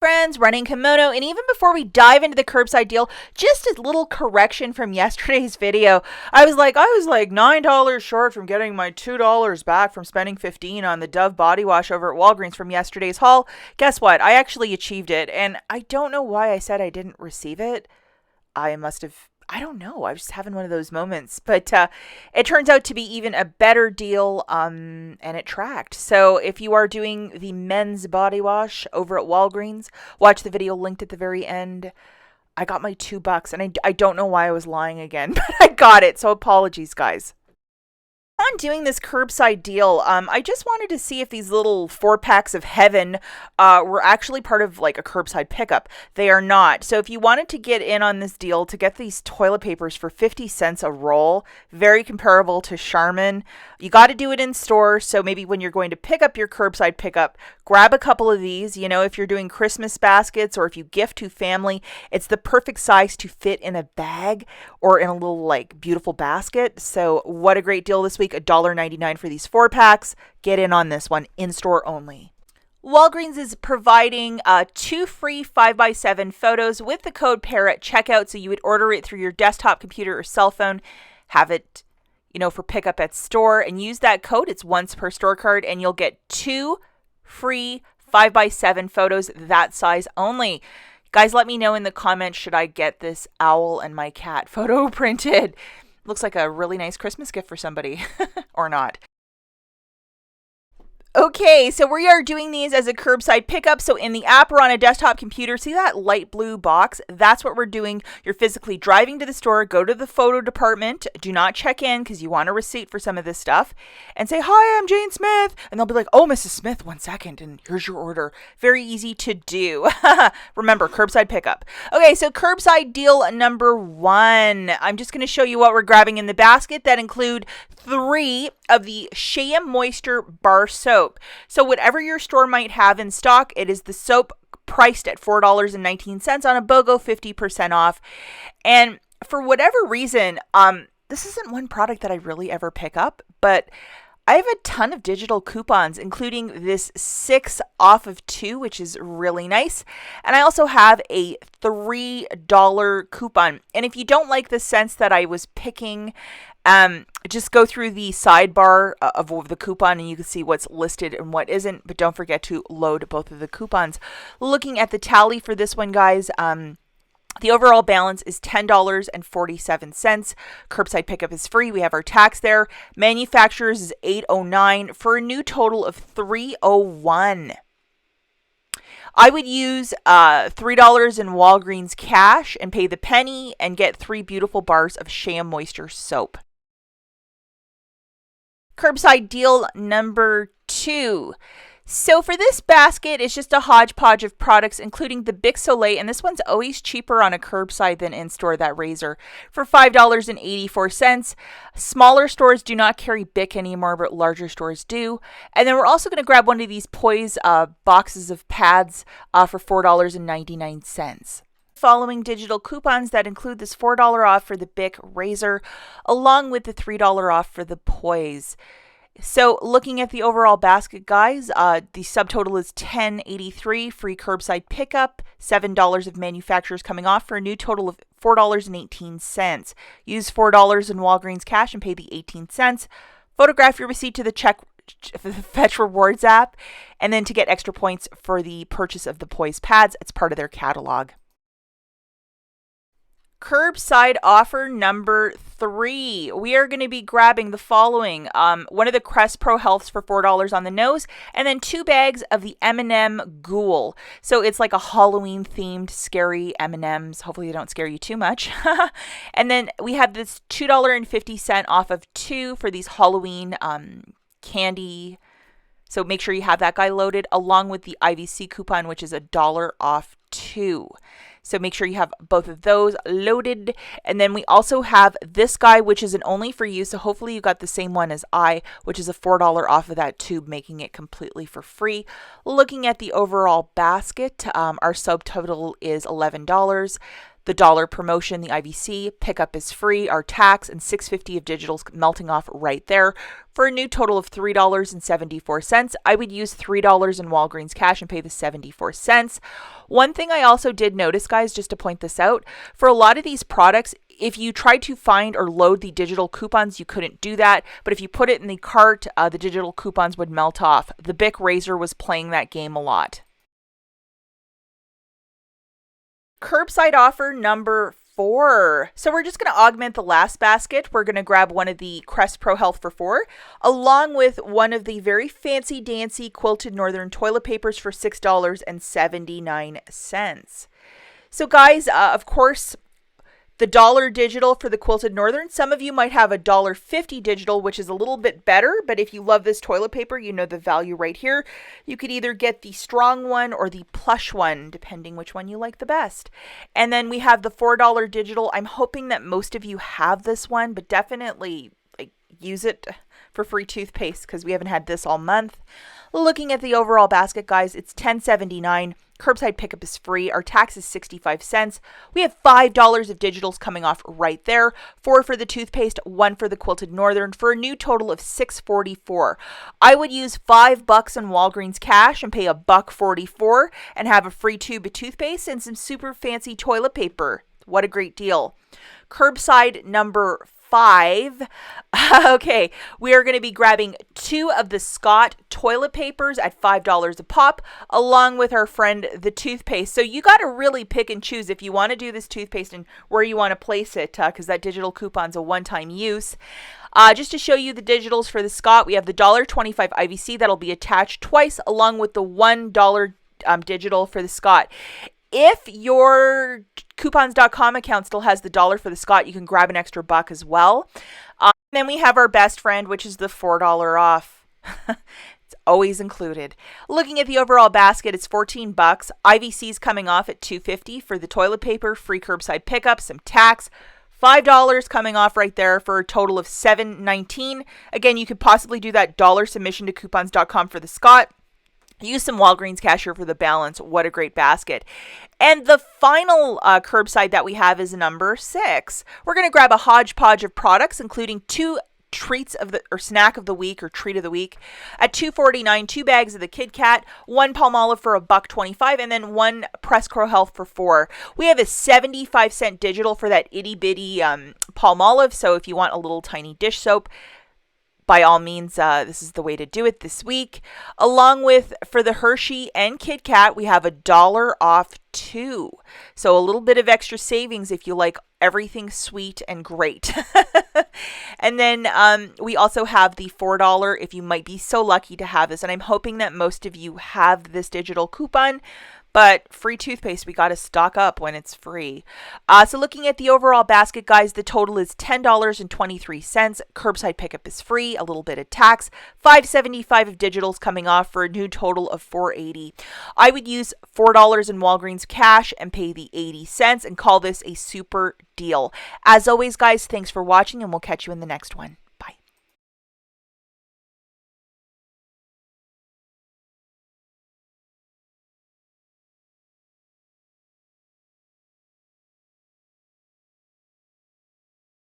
friends, running kimono, and even before we dive into the curbside deal, just a little correction from yesterday's video. I was like $9 short from getting my $2 back from spending $15 on the Dove body wash over at Walgreens from yesterday's haul. Guess what? I actually achieved it, and I don't know why I said I didn't receive it. I don't know. I was just having one of those moments. But it turns out to be even a better deal, and it tracked. So if you are doing the men's body wash over at Walgreens, watch the video linked at the very end. I got my $2, and I don't know why I was lying again, but I got it. So apologies, guys. On doing this curbside deal, I just wanted to see if these little 4-packs of heaven were actually part of like a curbside pickup. They are not. So if you wanted to get in on this deal to get these toilet papers for 50 cents a roll, very comparable to Charmin, you got to do it in store. So maybe when you're going to pick up your curbside pickup, grab a couple of these. You know, if you're doing Christmas baskets or if you gift to family, it's the perfect size to fit in a bag or in a little like beautiful basket. So what a great deal this week. $1.99 for these 4-packs. Get in on this one, in-store only. Walgreens is providing 2 free 5x7 photos with the code PAIR at checkout. So you would order it through your desktop computer or cell phone, have it, for pickup at store, and use that code. It's once per store card, and you'll get 2 free 5x7 photos that size only. Guys, let me know in the comments, should I get this owl and my cat photo printed? Looks like a really nice Christmas gift for somebody, or not. Okay, so we are doing these as a curbside pickup. So in the app or on a desktop computer, see that light blue box? That's what we're doing. You're physically driving to the store, go to the photo department, do not check in because you want a receipt for some of this stuff, and say, "Hi, I'm Jane Smith." And they'll be like, "Oh, Mrs. Smith, 1 second, and here's your order." Very easy to do. Remember, curbside pickup. Okay, so curbside deal number 1. I'm just going to show you what we're grabbing in the basket that include 3 of the SHEA Moisture Bar Soap. So whatever your store might have in stock, it is the soap priced at $4.19 on a BOGO, 50% off. And for whatever reason, this isn't one product that I really ever pick up, but I have a ton of digital coupons, including this 6 off of 2, which is really nice. And I also have a $3 coupon. And if you don't like the sense that I was picking, just go through the sidebar of the coupon and you can see what's listed and what isn't. But don't forget to load both of the coupons. Looking at the tally for this one, guys, the overall balance is $10.47. Curbside pickup is free. We have our tax there. Manufacturers is $8.09 for a new total of $3.01. I would use $3 in Walgreens cash and pay the penny and get 3 beautiful bars of SHEA Moisture soap. Curbside deal number 2. So for this basket, it's just a hodgepodge of products, including the Bic Soleil, and this one's always cheaper on a curbside than in-store, that razor, for $5.84. Smaller stores do not carry Bic anymore, but larger stores do. And then we're also going to grab one of these Poise boxes of pads for $4.99. Following digital coupons that include this $4 off for the Bic razor, along with the $3 off for the Poise. So looking at the overall basket, guys, the subtotal is $10.83, free curbside pickup, $7 of manufacturers coming off for a new total of $4.18. Use $4 in Walgreens cash and pay the 18 cents. Photograph your receipt to the Fetch Rewards app, and then to get extra points for the purchase of the Poise pads, it's part of their catalog. Curbside offer number 3. We are going to be grabbing the following. One of the Crest Pro Healths for $4 on the nose, and then 2 bags of the M&M Ghoul. So it's like a Halloween themed scary M&Ms. Hopefully they don't scare you too much. And then we have this $2.50 off of 2 for these Halloween candy. So make sure you have that guy loaded, along with the IVC coupon, which is $1 off 2. So make sure you have both of those loaded. And then we also have this guy, which is an only for you. So hopefully you got the same one as I, which is a $4 off of that tube, making it completely for free. Looking at the overall basket, our subtotal is $11. the dollar promotion, the IVC, pickup is free, our tax, and $6.50 of digitals melting off right there for a new total of $3.74. I would use $3 in Walgreens cash and pay the 74 cents. One thing I also did notice, guys, just to point this out, for a lot of these products, if you tried to find or load the digital coupons, you couldn't do that. But if you put it in the cart, the digital coupons would melt off. The Bic razor was playing that game a lot. Curbside offer number 4. So we're just going to augment the last basket. We're going to grab one of the Crest Pro Health for $4, along with one of the very fancy dancy quilted northern toilet papers for $6.79. So guys, of course, the dollar digital for the quilted northern. Some of you might have a $1.50 digital, which is a little bit better, but if you love this toilet paper, you know the value right here. You could either get the strong one or the plush one, depending which one you like the best. And then we have the $4 digital. I'm hoping that most of you have this one, but definitely use it for free toothpaste because we haven't had this all month. Looking at the overall basket, guys, it's $10.79. Curbside pickup is free. Our tax is 65 cents. We have $5 of digitals coming off right there. 4 for the toothpaste, 1 for the quilted northern, for a new total of $6.44. I would use $5 in Walgreens cash and pay $1.44 and have a free tube of toothpaste and some super fancy toilet paper. What a great deal. Curbside number 5. Okay, we are going to be grabbing 2 of the Scott toilet papers at $5 a pop, along with our friend the toothpaste. So you got to really pick and choose if you want to do this toothpaste and where you want to place it, because that digital coupon's a one-time use. Just to show you the digitals for the Scott, we have the $1.25 IVC that'll be attached twice, along with the $1 digital for the Scott. If your coupons.com account still has the $1 for the Scott, you can grab an extra $1 as well. Then we have our best friend, which is the $4 off. It's always included. Looking at the overall basket, it's $14. IVC's coming off at $2.50 for the toilet paper, free curbside pickup, some tax. $5 coming off right there for a total of $7.19. Again, you could possibly do that $1 submission to coupons.com for the Scott. Use some Walgreens cashier for the balance. What a great basket. And the final curbside that we have is number 6. We're going to grab a hodgepodge of products, including 2 treats of the or snack of the week or treat of the week at $2.49, 2 bags of the Kit Kat, 1 Palmolive for $1.25, and then 1 Crest Pro Health for $4. We have a 75-cent digital for that itty bitty Palmolive. So if you want a little tiny dish soap, by all means, this is the way to do it this week. Along with, for the Hershey and Kit Kat, we have $1 off 2. So a little bit of extra savings if you like everything sweet and great. And then we also have the $4 if you might be so lucky to have this. And I'm hoping that most of you have this digital coupon. But free toothpaste, we got to stock up when it's free. So looking at the overall basket, guys, the total is $10.23. Curbside pickup is free, a little bit of tax. $5.75 of digitals coming off for a new total of $4.80. I would use $4 in Walgreens cash and pay the 80 cents and call this a super deal. As always, guys, thanks for watching, and we'll catch you in the next one.